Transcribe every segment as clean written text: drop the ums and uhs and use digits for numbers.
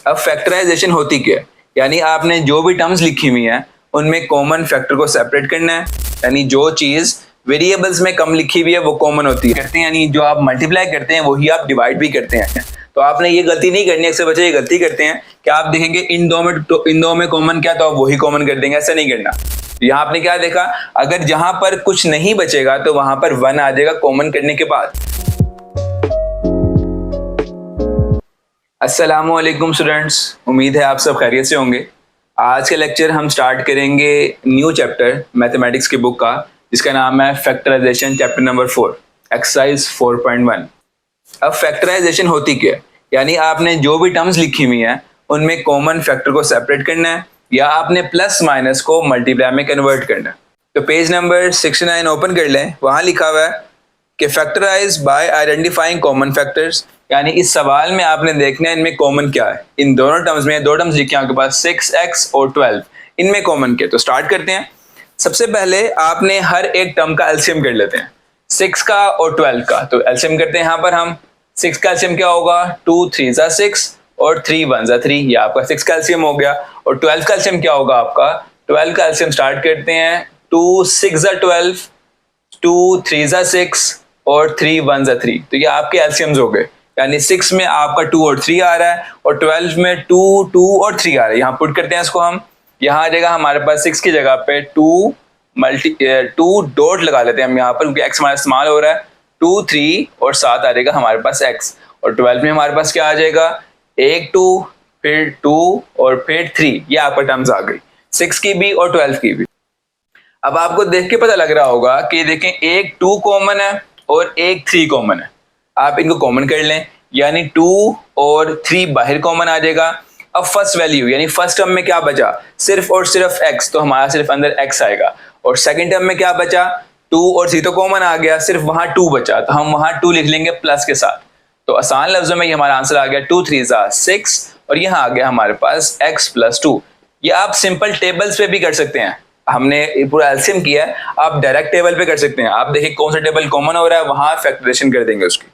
अब फैक्टराइजेशन होती क्या है? यानी आपने जो भी टर्म्स लिखी हुई हैं उनमें कॉमन फैक्टर को सेपरेट करना है। यानी जो चीज वेरिएबल्स में कम लिखी हुई है वो कॉमन होती है करते हैं, यानी जो आप मल्टीप्लाई करते हैं वही आप डिवाइड भी करते हैं। तो आपने ये गलती नहीं करनी है, अक्सर बच्चे ये गलती करते हैं कि आप देखेंगे इन दो में कॉमन क्या, तो आप वही कॉमन कर देंगे। ऐसा नहीं करना। यहाँ आपने क्या देखा, अगर जहां पर कुछ नहीं बचेगा तो वहां पर 1 आ जाएगा कॉमन करने के बाद। अस्सलामुअलैकुम स्टूडेंट्स, उम्मीद है आप सब खैरियत से होंगे। आज का लेक्चर हम स्टार्ट करेंगे न्यू चैप्टर मैथमेटिक्स की बुक का, जिसका नाम है फैक्टराइजेशन, चैप्टर नंबर 4, एक्सरसाइज 4.1। अब फैक्टराइजेशन होती क्या है? यानी आपने जो भी टर्म्स लिखी हुई हैं उनमें कॉमन फैक्टर को सेपरेट करना है या आपने प्लस माइनस को मल्टीप्लाई में कन्वर्ट करना है। तो पेज नंबर 69 ओपन कर लें, वहां लिखा हुआ है कि factorise by identifying common factors. यानी इस सवाल में आपने देखना है इनमें कॉमन क्या है। इन दोनों टर्म्स में दो टर्म्स लिखे हैं आपके पास, 6x और 12, इनमें कॉमन क्या? तो स्टार्ट करते हैं। सबसे पहले आपने हर एक टर्म का एलसीएम कर लेते हैं, 6 का और 12 का। तो एलसीएम करते हैं यहाँ पर हम। 6 का एलसीएम क्या होगा, 2 3 ज़ा 6 और 3 1 ज़ा 3, ये आपका 6 का एलसीएम हो गया। और 12 का एलसीएम क्या होगा आपका, 12 का एलसीएम स्टार्ट करते हैं, 2 6 ज़ा 12, 2 3 ज़ा 6 और 3 1 ज़ा 3। तो ये आपके एलसीएम्स हो गए। यानी 6 में आपका 2 और 3 आ रहा है और 12 में 2 2 और 3 आ रहा है। यहाँ पुट करते हैं इसको हम। यहाँ आ जाएगा हमारे पास 6 की जगह पे 2 डॉट लगा लेते हैं हम यहाँ पर, क्योंकि x हमारा इस्तेमाल हो रहा है। 2 3 और 7 आ जाएगा हमारे पास x। और 12 में हमारे पास क्या आ जाएगा, 1 2 फिर 2 और फिर 3। ये आपका टर्म्स आ गई 6 की भी और 12 की भी। अब आपको देख के पता लग रहा होगा कि देखें एक 2 कॉमन है और एक 3 कॉमन है। आप इनको कॉमन कर लें, यानी 2 और 3 बाहर कॉमन आ जाएगा। अब फर्स्ट वैल्यू यानी फर्स्ट टर्म में क्या बचा, सिर्फ और सिर्फ x, तो हमारा सिर्फ अंदर x आएगा। और सेकंड टर्म में क्या बचा, 2 और 3 तो कॉमन आ गया, सिर्फ वहां 2 बचा, तो हम वहां 2 लिख लेंगे प्लस के साथ। तो आसान लफ्जों में ये हमारा आंसर आ गया 2 3 ज़ा 6 और यहाँ आ गया हमारे पास x + 2। ये आप सिंपल टेबल्स पे भी कर सकते हैं। हमने पूरा एलसीएम किया है, आप डायरेक्ट टेबल पे कर सकते हैं। आप देखिए कौन सा टेबल कॉमन हो रहा है, वहां फैक्टराइजेशन कर देंगे उसकी।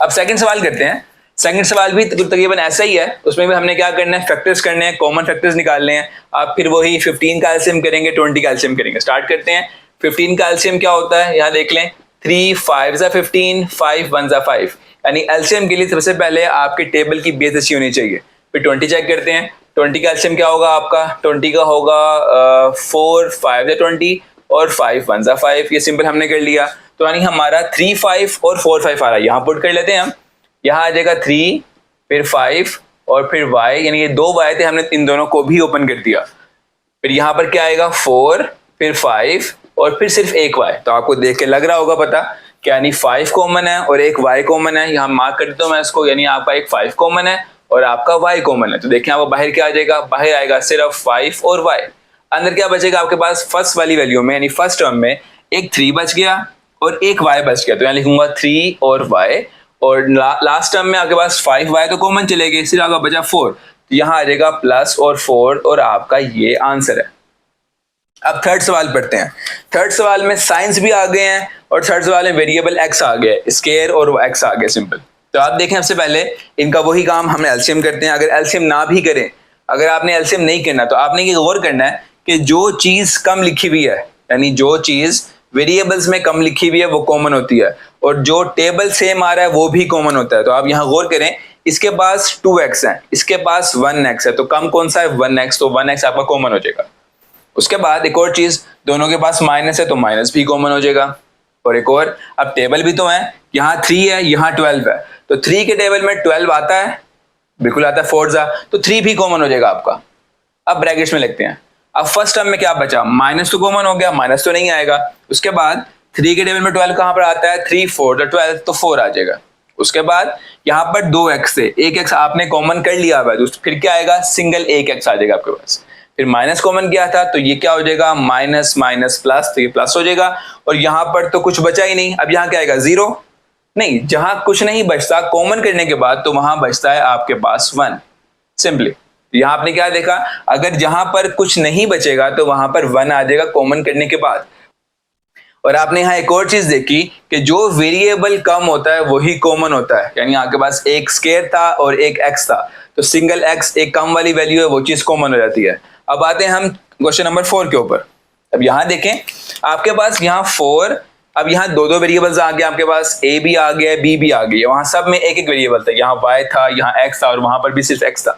अब सेकंड सवाल करते हैं। सेकंड सवाल भी तकरीबन ऐसा ही है। उसमें भी हमने क्या करना है, फैक्टर्स करने हैं, कॉमन फैक्टर्स निकालने हैं। आप फिर वही 15 का एलसीएम करेंगे, 20 का एलसीएम करेंगे। स्टार्ट करते हैं। 15 का एलसीएम क्या होता है, यहाँ देख लें, 3 5 ज़ा 15, 5 1 ज़ा 5। यानी एलसीएम के लिए सबसे पहले आपके टेबल की बेस अच्छी होनी चाहिए। फिर 20 चेक करते हैं। 20 का एलसीएम क्या होगा आपका, 20 का होगा 4 5 ज़ा 20 और 5 1 ज़ा 5। ये सिंपल हमने कर लिया। तो यानी हमारा 3 5 और 4 5 आ रहा है। यहाँ पुट कर लेते हैं हम। यहाँ आ जाएगा 3 फिर 5 और फिर y, यानी ये 2 y थे, हमने इन दोनों को भी ओपन कर दिया। फिर यहाँ पर क्या आएगा, 4 फिर 5 और फिर सिर्फ एक y। तो आपको देख के लग रहा होगा पता कि यानी 5 कॉमन है और एक y कॉमन है। यहाँ मार्क कर देता हूँ मैं इसको, यानी आपका एक 5 कॉमन है और आपका y कॉमन है। तो देखें आप बाहर क्या आ जाएगा, बाहर आएगा सिर्फ 5 और y। अंदर क्या बचेगा आपके पास, फर्स्ट वाली वैल्यू में यानी फर्स्ट टर्म में एक 3 बच गया और एक y बच गया। तो यहाँ लिखूंगा 3 और y। और लास्ट टर्म में आपके पास 5y तो कॉमन चले गए, सिर्फ आपका बचा 4। तो यहाँ आ जाएगा प्लस और 4 और आपका ये आंसर है। अब थर्ड सवाल पढ़ते हैं। थर्ड सवाल में साइंस भी आ गए हैं और थर्ड सवाल में वेरिएबल x आ गया, स्केयर और x आ गया सिंपल। तो आप देखें सबसे पहले इनका वही काम हम एलसीएम करते हैं। अगर एलसीएम ना भी करें, अगर आपने एलसीएम नहीं करना तो आपने ये गौर करना है कि जो चीज कम लिखी हुई है, यानी जो चीज वेरिएबल्स में कम लिखी हुई है वो कॉमन होती है, और जो टेबल सेम आ रहा है वो भी कॉमन होता है। तो आप यहाँ गौर करें, इसके पास 2x है, इसके पास 1x है, तो कम कौन सा है, 1x। तो 1x आपका कॉमन हो जाएगा। उसके बाद एक और चीज, दोनों के पास माइनस है तो माइनस भी कॉमन हो जाएगा। और एक और, अब टेबल भी तो है, यहाँ 3 है यहाँ 12 है, तो 3 के टेबल में 12 आता है, बिल्कुल आता है 4 ज़ा, तो 3 भी कॉमन हो जाएगा आपका। अब ब्रैकेट्स में लिखते हैं। अब फर्स्ट टर्म में क्या बचा, माइनस तो कॉमन हो गया, माइनस तो नहीं आएगा। उसके बाद 3 के टेबल में 12 कहाँ पर आता है, 3 4 12, तो 4 आ जाएगा। उसके बाद यहाँ पर 2x से 1x आपने कॉमन कर लिया है, तो फिर क्या आएगा, सिंगल 1x आ जाएगा आपके पास। फिर माइनस कॉमन किया था तो ये क्या हो जाएगा, माइनस माइनस प्लस, तो ये प्लस हो जाएगा। और यहाँ पर तो कुछ बचा ही नहीं, अब यहाँ क्या आएगा, 0 नहीं। जहां कुछ नहीं बचता कॉमन करने के बाद तो वहां बचता है आपके पास 1 सिंपली। यहाँ आपने क्या देखा, अगर जहां पर कुछ नहीं बचेगा तो वहां पर 1 आ जाएगा कॉमन करने के बाद। और आपने यहाँ एक और चीज देखी कि जो वेरिएबल कम होता है वही कॉमन होता है। यानी आपके पास एक स्केयर था और एक एक्स था, तो सिंगल एक्स एक कम वाली वैल्यू है, वो चीज कॉमन हो जाती है। अब आते हैं हम क्वेश्चन नंबर 4 के ऊपर। अब यहाँ देखें आपके पास यहाँ 4, अब यहाँ दो दो वेरिएबल्स आ गए आपके पास, a भी आ गया b भी आ गई है, वहां सब में एक एक वेरिएबल था, यहाँ y था, यहाँ x था और वहां पर भी सिर्फ x था।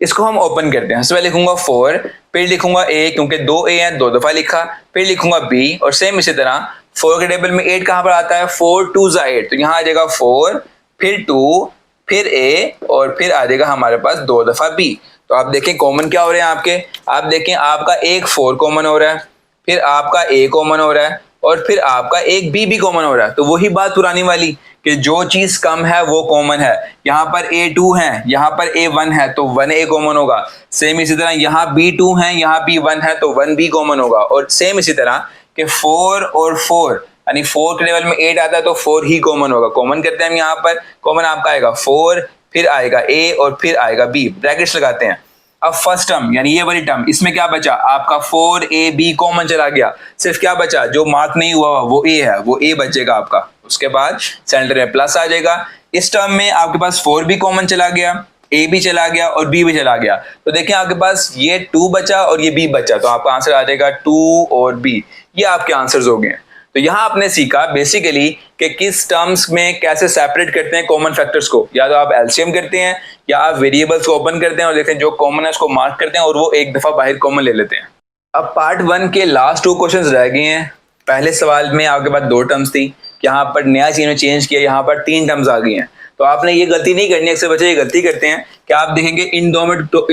इसको हम ओपन करते हैं। सबसे पहले लिखूंगा 4, फिर लिखूंगा a क्योंकि 2 a है, 2 दफा लिखा, फिर लिखूंगा b और सेम इसी तरह 4 के टेबल में 8 कहां पर आता है, 4 2 8, तो यहाँ आ जाएगा 4 फिर 2 फिर a और फिर आ जाएगा हमारे पास 2 दफा b। तो आप देखें कॉमन क्या हो रहे हैं आपके, आप देखें आपका एक 4 कॉमन हो रहा है, फिर आपका a कॉमन हो रहा है और फिर आपका एक b भी कॉमन हो रहा है। तो वही बात पुरानी वाली कि जो चीज कम है वो कॉमन है। यहाँ पर a2 है, यहाँ पर a1 है तो 1a कॉमन होगा। सेम इसी तरह यहाँ b2 है, यहाँ b1 है तो 1b कॉमन होगा। और सेम इसी तरह कि 4 और 4 यानी 4 के लेवल में 8 आता है तो 4 ही कॉमन होगा। कॉमन करते हैं हम, यहाँ पर कॉमन आपका आएगा 4, फिर आएगा a और फिर आएगा b, ब्रैकेट्स लगाते हैं। अब फर्स्ट टर्म यानी ये वाली टर्म, इसमें क्या बचा आपका 4ab कॉमन चला गया, सिर्फ क्या बचा जो मार्क नहीं हुआ वो a है, वो a बचेगा आपका। उसके बाद सेंटर में प्लस आ जाएगा। इस टर्म में आपके पास 4 भी कॉमन चला गया, a भी चला गया और b भी चला गया। तो देखिए आपके पास ये 2 बचा और ये b बचा, तो आपका आंसर आ जाएगा 2 और b। ये आपके आंसर्स हो गए। तो यहाँ आपने सीखा बेसिकली कि किस टर्म्स में कैसे सेपरेट करते हैं कॉमन फैक्टर्स को। या तो आप एलसीएम करते हैं या आप वेरिएबल्स को ओपन करते हैं और देखते हैं जो कॉमन है उसको मार्क करते हैं और वो एक दफा बाहर कॉमन ले लेते हैं। अब पार्ट 1 के लास्ट 2 क्वेश्चंस रह गए हैं। पहले सवाल में आपके पास 2 टर्म्स थी, यहाँ पर नया चीज में चेंज किया, यहाँ पर 3 टर्म्स आ गई हैं। तो आपने ये गलती नहीं करनी, अक्सर बच्चे ये गलती करते हैं कि आप देखेंगे इन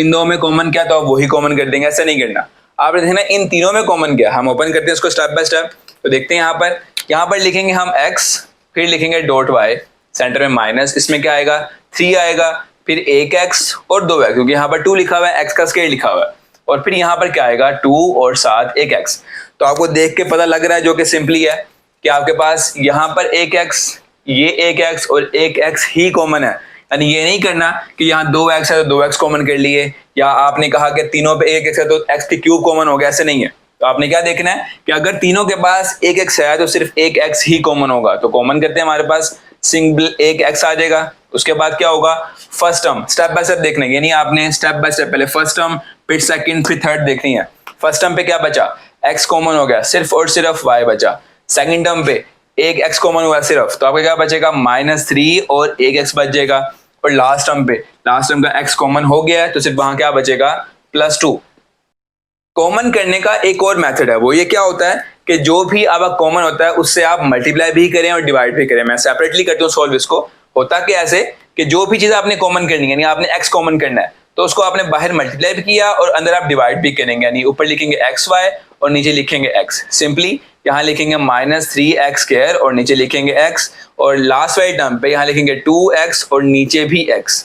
दो में कॉमन क्या तो आप वही कॉमन कर देंगे। ऐसा नहीं करना, आपने देखना इन तीनों में कॉमन क्या। हम ओपन करते हैं इसको स्टेप बाय स्टेप। तो देखते हैं यहाँ पर लिखेंगे हम x, फिर लिखेंगे डॉट y, सेंटर में माइनस, इसमें क्या आएगा 3 आएगा, फिर 1x और 2x क्योंकि यहाँ पर 2 लिखा हुआ है, x का स्क्वायर लिखा हुआ है, और फिर यहाँ पर क्या आएगा 2 और साथ 1x। तो आपको देख के पता लग रहा है जो कि सिंपली है कि आपके पास यहाँ पर 1x, ये 1x और 1x ही कॉमन है। यानी ये नहीं करना कि यहाँ 2x है तो 2x कॉमन कर लिए, या आपने कहा कि तीनों पे 1x है तो x की क्यूब कॉमन हो गया, ऐसे नहीं है। तो आपने क्या देखना है कि अगर तीनों के पास 1x है तो सिर्फ 1x ही कॉमन होगा। तो कॉमन करते हैं, हमारे पास सिंगल 1x आ जाएगा। उसके बाद क्या होगा first term, step by step देखना है, यानी आपने स्टेप बाय स्टेप पहले फर्स्ट टर्म फिर सेकंड फिर थर्ड देखनी है। फर्स्ट टर्म पे क्या बचा, x कॉमन हो गया, सिर्फ और सिर्फ y बचा। सेकंड टर्म पे एक x कॉमन हुआ सिर्फ, तो आपका क्या बचेगा -3 और 1x बच जाएगा। और लास्ट टर्म का x कॉमन हो गया है तो सिर्फ वहां क्या बचेगा +2। कॉमन करने का एक और मेथड है, वो ये क्या होता है कि जो भी आपका कॉमन होता है उससे आप मल्टीप्लाई भी करें और डिवाइड भी करें। मैं सेपरेटली करता हूँ सॉल्व इसको। होता क्या ऐसे कि जो भी चीज आपने कॉमन करनी है, यानी आपने x कॉमन करना है तो उसको आपने बाहर मल्टीप्लाई भी किया और अंदर आप डिवाइड भी करेंगे, यानी ऊपर लिखेंगे xy और नीचे लिखेंगे x। सिंपली यहाँ लिखेंगे -3x² और नीचे लिखेंगे x, और लास्ट वाले टर्म पे यहाँ लिखेंगे 2x और नीचे भी x।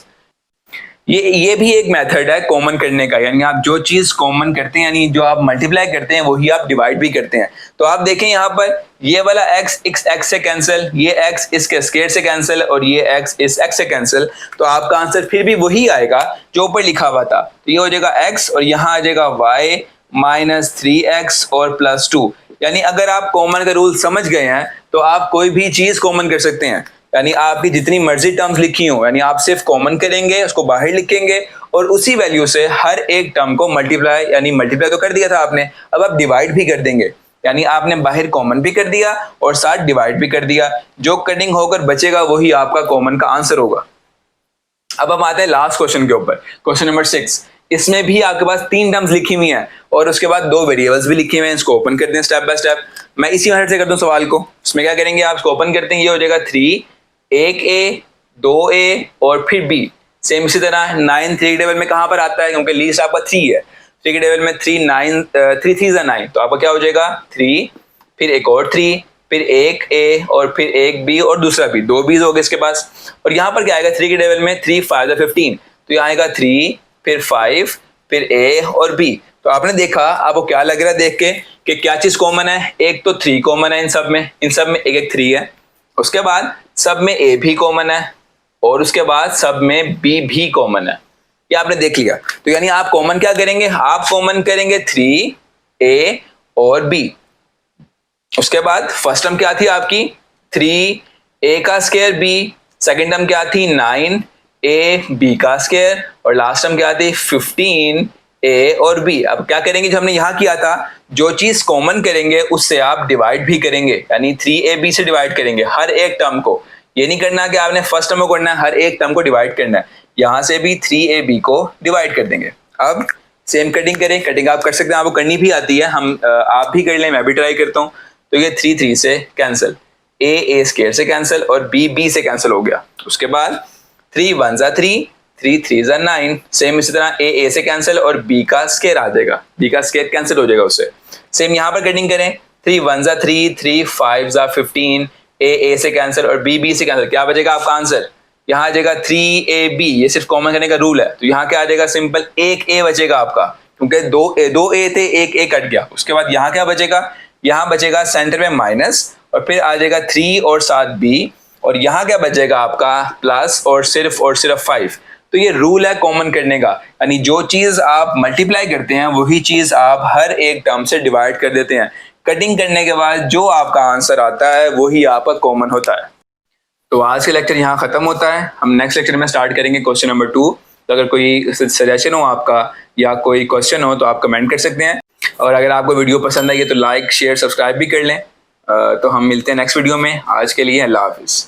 ये भी एक मेथड है कॉमन करने का, यानी आप जो चीज कॉमन करते हैं यानी जो आप मल्टीप्लाई करते हैं वही आप डिवाइड भी करते हैं। तो आप देखें यहाँ पर ये वाला x से कैंसिल, ये x इसके स्क्वायर से कैंसिल और ये x इस x से कैंसिल, तो आपका आंसर फिर भी वही आएगा जो ऊपर लिखा हुआ था। तो ये हो जाएगा x और यहाँ आ जाएगा y -3x और +2। यानी अगर आप कॉमन का रूल समझ गए हैं तो आप कोई भी चीज कॉमन कर सकते हैं। यानी आपकी जितनी मर्जी टर्म्स लिखी हो, यानी आप सिर्फ कॉमन करेंगे, उसको बाहर लिखेंगे और उसी वैल्यू से हर एक टर्म को मल्टीप्लाई तो कर दिया था आपने, अब आप डिवाइड भी कर देंगे। यानी आपने बाहर कॉमन भी कर दिया और साथ डिवाइड भी कर दिया, जो कटिंग होकर बचेगा वही आपका कॉमन का आंसर होगा। अब हम आते हैं लास्ट क्वेश्चन के ऊपर, क्वेश्चन नंबर 6। इसमें भी आपके पास 3 टर्म्स लिखी हुई हैं और उसके बाद 2 वेरिएबल्स भी लिखे हुए हैं। इसको ओपन करते हैं स्टेप बाय स्टेप। मैं इसी मेथड से करता हूँ सवाल को। इसमें क्या करेंगे, आप इसको ओपन करते हैं, ये हो जाएगा 3, 1a 2a और फिर b। सेम इसी तरह 9 3 के टेबल में कहां पर आता है, क्योंकि लीस्ट आपका 3 है, 3 के टेबल में 3 3 is 9, तो आपका क्या हो जाएगा 3, फिर एक और 3, फिर एक a और फिर एक b और दूसरा b, 2 b's हो गए इसके पास। और यहाँ पर क्या आएगा 3 के टेबल में 3 5 15, तो यहाँ आएगा 3 फिर 5 फिर a और b। तो आपने देखा, आपको क्या लग रहा है देख के कि क्या चीज कॉमन है, एक तो 3 कॉमन है इन सब में एक एक 3 है, उसके बाद सब में a भी कॉमन है और उसके बाद सब में b भी कॉमन है। ये आपने देख लिया। तो यानी आप कॉमन क्या करेंगे, आप कॉमन करेंगे 3a और b। उसके बाद फर्स्ट टर्म क्या थी आपकी 3a का स्क्वायर b, सेकंड टर्म क्या थी 9 ए बी का स्क्वायर और लास्ट टर्म क्या आती है 15 ए और बी। अब क्या करेंगे, जो हमने यहाँ किया था, जो चीज कॉमन करेंगे उससे आप डिवाइड भी करेंगे, यानी 3ab से डिवाइड करेंगे हर एक टर्म को। ये नहीं करना कि आपने फर्स्ट टर्म को करना है, हर एक टर्म को डिवाइड करना है। यहाँ से भी 3ab को डिवाइड कर देंगे। अब सेम कटिंग करें, कटिंग आप कर सकते हैं, आपको करनी भी आती है, हम आप भी कर लें, मैं भी ट्राई करता हूँ। तो ये 3 से कैंसिल, ए स्क्वायर से कैंसिल और बी से कैंसिल हो गया। उसके बाद 3 1 जा 3, 3 3 जा 9। सेम इसी तरह ए से कैंसिल और बी का स्क्वायर आ जाएगा, बी का स्क्वायर कैंसिल हो जाएगा उससे। सेम यहाँ पर कटिंग करें, 3 1 जा 3, 3 5 जा 15, ए से कैंसिल और बी से कैंसिल। क्या बचेगा आपका आंसर, यहाँ आ जाएगा 3ab। ये सिर्फ कॉमन करने का रूल है, तो यहाँ क्या आ जाएगा, सिंपल एक ए बचेगा आपका, क्योंकि दो ए थे, एक ए कट गया। उसके बाद यहाँ क्या बचेगा, यहाँ बचेगा सेंटर में माइनस और फिर आ जाएगा 3 और साथ बी, और यहाँ क्या बचेगा आपका प्लस और सिर्फ 5। तो ये रूल है कॉमन करने का, यानी जो चीज आप मल्टीप्लाई करते हैं वही चीज आप हर एक टर्म से डिवाइड कर देते हैं। कटिंग करने के बाद जो आपका आंसर आता है वही आपका कॉमन होता है। तो आज के लेक्चर यहाँ खत्म होता है, हम नेक्स्ट लेक्चर में स्टार्ट करेंगे क्वेश्चन नंबर 2। तो अगर कोई सजेशन हो आपका या कोई क्वेश्चन हो तो आप कमेंट कर सकते हैं, और अगर आपको वीडियो पसंद आई है तो लाइक शेयर सब्सक्राइब भी कर लें। तो हम मिलते हैं नेक्स्ट वीडियो में। आज के लिए अल्लाह हाफिज़।